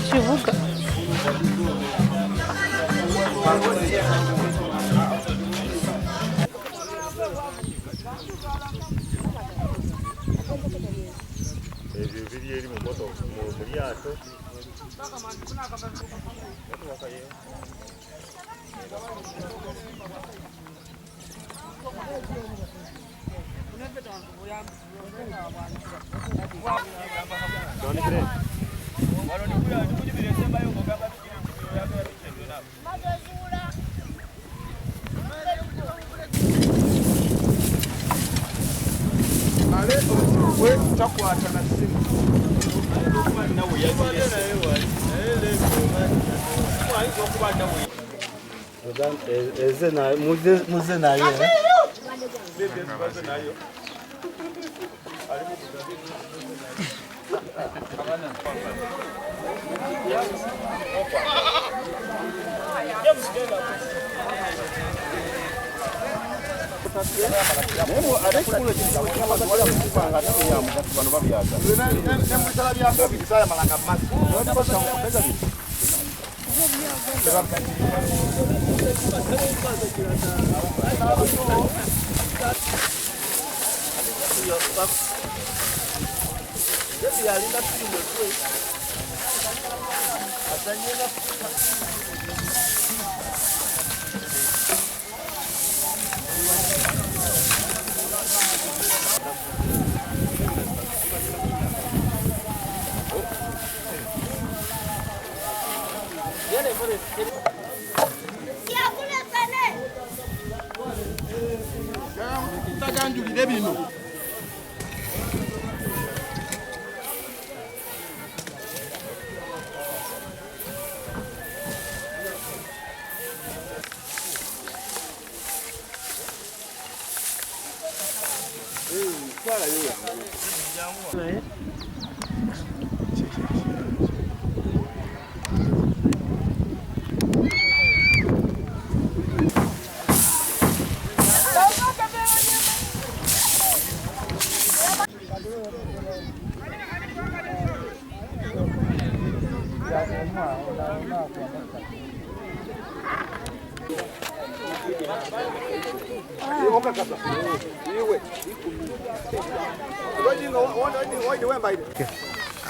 Kivuga. Ebyo biri eri mu moto mu lyato. Muze nayo.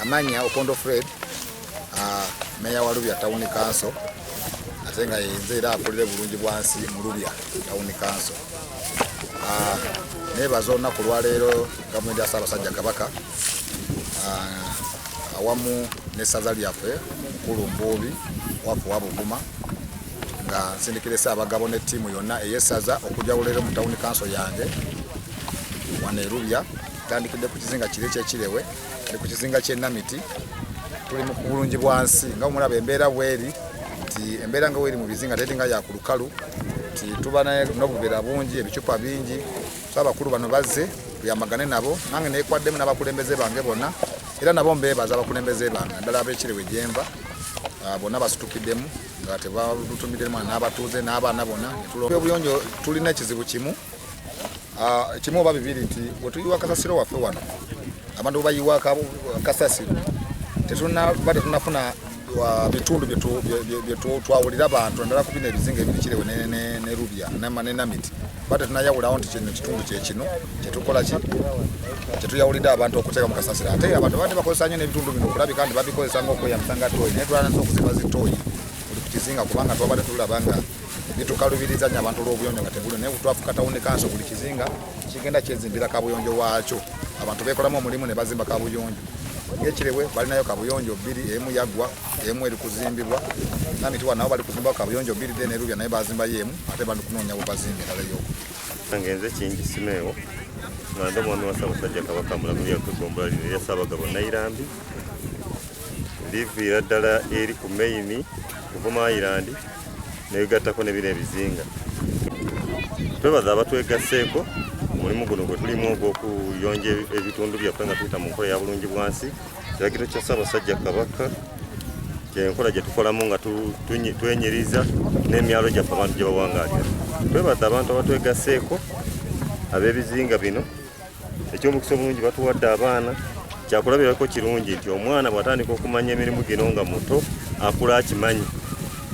Amanya Opondo Fred, Mayor wa Lubya Town Council, atenga yenze era akulire bulungi bwansi mu Lubya Town Council. Nebazo olunaku olwaleero gavumenti ya Ssaabasajja Kabaka awamu n'essaza lyaffe mukulu Mbuubi wafu wa Buvuma nga nsindikira Ssabagabbo ne ttiimu yonna ey'essaza okujawulira mu Town Council yange wano e Lubya. Etandikidde ku kizinga kiri ekyekirewe ali ku kizinga ky'ennamiti tuli mu bulungi bwansi nga omulaba embeera bweri nti embeera nga weri mu bizinga teri nga ya ku lukalu nti tuba n'obubeera bungi ebicupa bingi so abakulu bano bazze tuyamagane nabo nange neekwaddemu n'abakulembeze bange bonna era nabo mbeebaza abakulembeze bange naddala ab'ekirewe gyemba bonna basitukiddemu nga tebalutumiddemu n'abatuuze n'abaana bonna obuyonjo tulina ekizibu kimu kimu oba bibiri nti wetuyiwa kasasiro waffe wano abantu bayiwa kasasiro tetunafuna bitundu byetwawulira abantu naddala ku bino ebizinga ebirikirewe ne Lubya n'enamiti bate tunayawulawo nti kino kitundu kyekino kyetukola ki kyetuyawulidde abantu okuteeka mu kasasiro ate abantu badde bakozesa nnyo n'ebitundu bino okulabika nti babikozesa ng'okweyambisa nga tooyi naye twalanza okuziba zitooyi buli ku kizinga kubanga twabadde tulaba nga bitukalubiriza nnyo abantu olw'obuyonjo nga tebuli naye twafuka Town Council buli kizinga kigenda kyezimbira kabuyonjo waakyo abantu beekolamu omulimu ne bazimba kabuyonjo ng'ekirewe balinayo kabuyonjo bbiri emu yaggwa emu eri kuzimbibwa namiti wa nabo bali kuzimbawo kabuyonjo bbiri de ne Lubya naye bazimbayo emu ate bali kunoonya bwe bazimba endala y'oku Ngenze Kiyingi Simeo ng'ando mwami wa Ssaabasajja Kabaka Mulagulira gombolola lino erya Ssabagabbo Nayorambi liviira ddala eri ku maini Buvuma Island negattako n'ebiro ebizinga. Twebaza abatwegasseeko mulimu guno gwe tulimu ogw'okuyonja ebitundu byaffe nga tuyita mu nkola ya bulungi bwansi. Kiragiro kya Ssaabasajja Kabaka enkola gye tukolamu nga twenyiriza n'emyalo gyaffe abantu gye bawangaalira. Twebaza abantu abatwegasseeko ab'ebizinga bino eky'omukisa obulungi batuwadde abaana. Kyakulabirako kirungi nti omwana bw'atandika okumanya emirimu gino nga muto akula akimanyi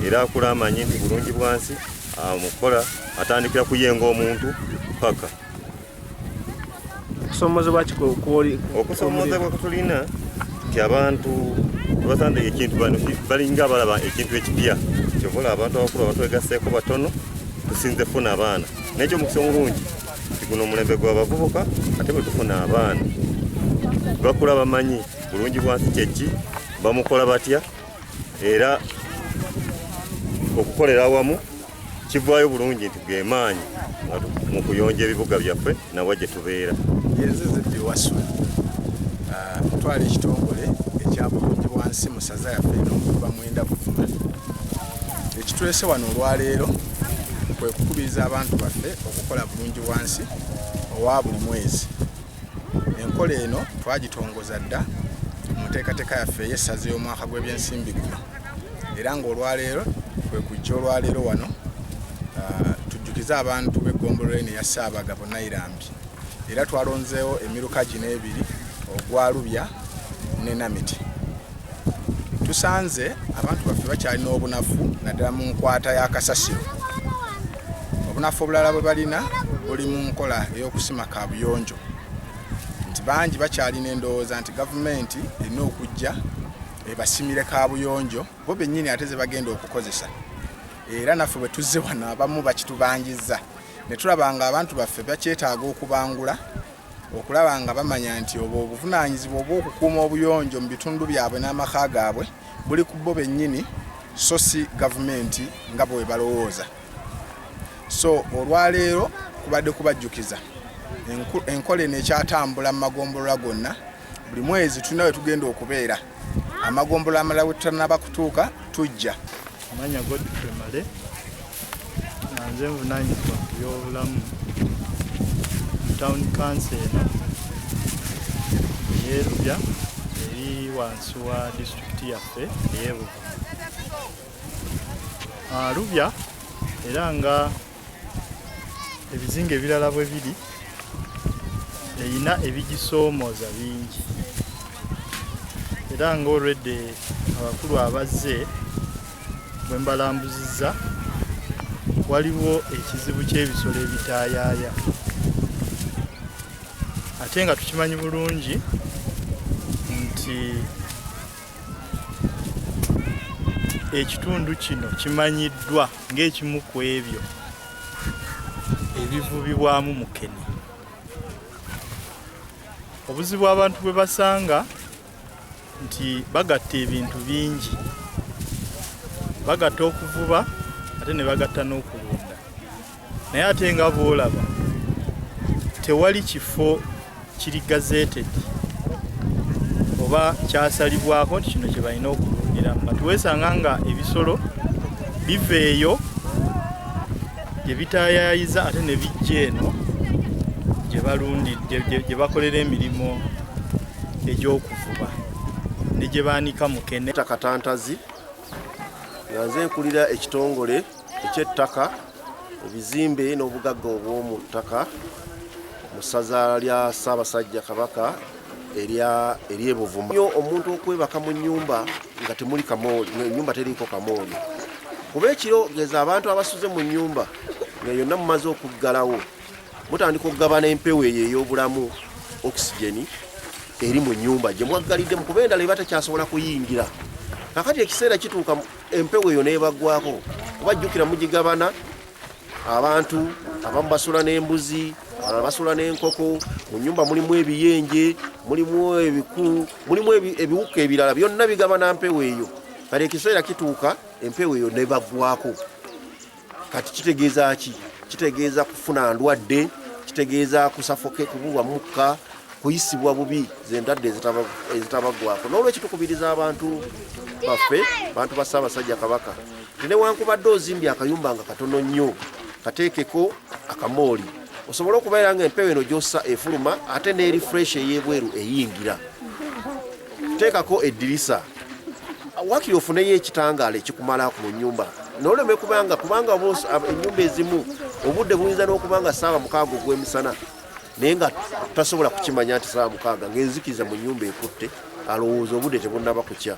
era akula amanyi nti bulungi bwansi amukola atandikira kuyenga omuntu paka. Okusomozebwa kutulina nti abantu basande ekintu bano balinga abalaba ekintu ekipya kyobola abantu abakulu abatwegasseeko batono tusinze funa abaana n'ekyo mukisa omulungi nti guno omulembe gw'abavubuka ate bwe tufuna abaana bakula bamanyi bulungi bwansi kyeki bamukola batya era okukolera awamu kivaayo bulungi nti gemaanyi mu kuyonja ebibuga byaffe nawa gye tubeera. Yenzezedde wasu twala ekitongole ekya bulungi bwansi mu ssaza yaffe n'okuba mwenda Buvuma. Ekitulese wano olwaleero kwe kukubiriza abantu baffe okukola bulungi bwansi owa buli mwezi. Enkola eno twagitongoza dda mu nteekateeka yaffe ey'essaza y'omwaka gw'ebyensimbi guno era ng'olwaleero kwe kujja olwaleero wano tujjukize abantu b'eggombolola eno eya Ssabagabbo Nayorambi era twalonzeewo emiruka gino ebiri ogwa Lubya ne Namiti. Tusanze abantu baffe bakyalina obunafu naddala mu nkwata y'akasasiro. Obunafu obulala bwe balina buli mu nkola ey'okusima kaabuyonjo. Bangi bakyalina endowooza nti gavumenti erina okujja ebasimire kaabuyonjo bo bennyini ate ze bagenda okukozesa. Era naffe bwe tuzze wano abamu bakitubangiza ne tulaba nga abantu baffe bakyetaaga okubangula okulaba nga bamanya nti obwo obuvunaanyizibwa obw'okukuuma obuyonjo mu bitundu byabwe n'amaka gaabwe buli ku bo bennyini so si gavumenti nga bwe balowooza. So olwaleero kubadde kubajjukiza enkola eno ekyatambula mu magombolola gonna buli mwezi tulina we tugenda okubeera. Amagombolola amalala bwe tutanaba kutuuka tujja. Manya Godfrey Male nanze nvunaanyizibwa ku by'obulamu Town Council ey'e Lubya eri wansi wa disitulikiti yaffe ey'e Buvuma. Lubya era nga ebizinga ebirala bwe biri eyina ebigisoomooza bingi era ng'olwedde abakulu abazze bwe mbalambuzizza waliwo ekizibu ky'ebisolo ebitaayaaya ate nga tukimanyi bulungi nti ekitundu kino kimanyiddwa ng'ekimu ku ebyo ebivubibwamu mukene. Obuzibu abantu bwe basanga nti bagatta ebintu bingi, bagatta okuvuba ate ne bagatta n'okulunda, naye ate nga bw'olaba tewali kifo kiri gazeted oba kyasalibwako nti kino kye balina okulundiramu. Kati weesanga nga ebisolo biva eyo gye bitaayayiza ate ne bijja eno gye bakolera emirimu egy'okuvuba ne gye baanika mukene. Katantazi yanze nkulira ekitongole eky'ettaka ebizimbe n'obugagga obw'omu ttaka mu ssaza lya Ssaabasajja Kabaka erye Buvuma. Omuntu okwebaka mu nnyumba nga temuli kamooli, ennyumba teriiko kamooli, kuba ekiro geza abantu abasuze mu nnyumba nga yonna mumaze okuggalawo mutandika okugabana empewo eyo ey'obulamu okisigeni eri mu nnyumba gye mwaggaliddemu kuba endala eba tekyasobola kuyingira. Kakati ekiseera kituuka empewo eyo n'ebaggwako kuba jjukira mugigabana abantu abamu basula n'embuzi abalala basula n'enkoko. Mu nnyumba mulimu ebiyenje, mulimu ebiku, mulimu ebiwuka ebirala byonna bigabana mpewo eyo. Kati ekiseera kituuka empewo eyo n'ebaggwako. Kati kitegeeza ki? kitegeeza kufuna ndwadde, kitegeeza kusafoke, kubulwa mukka, kuyisibwa bubi zendadde ezitabagwako. N'olwekyo tukubiriza abantu baffe, bantu ba Ssaabasajja Kabaka, newankubadde ozimbye akayumba nga katono nnyo, kateekeko akamooli osobole okubeera nga empewo eno gy'ossa efuluma ate ne refresh ey'ebweru eyingira. Teekako eddirisa wakiri ofuneyo ekitangaala ekikumala mu nnyumba, n'oleme kubanga ennyumba ezimu obudde buyinza n'okubanga ssaawa 6 ogw'emisana naye nga tasobola kukimanya nti ssaawa 6 ng'enzikiriza mu nnyumba ekutte, alowooza obudde tebunnaba kukya.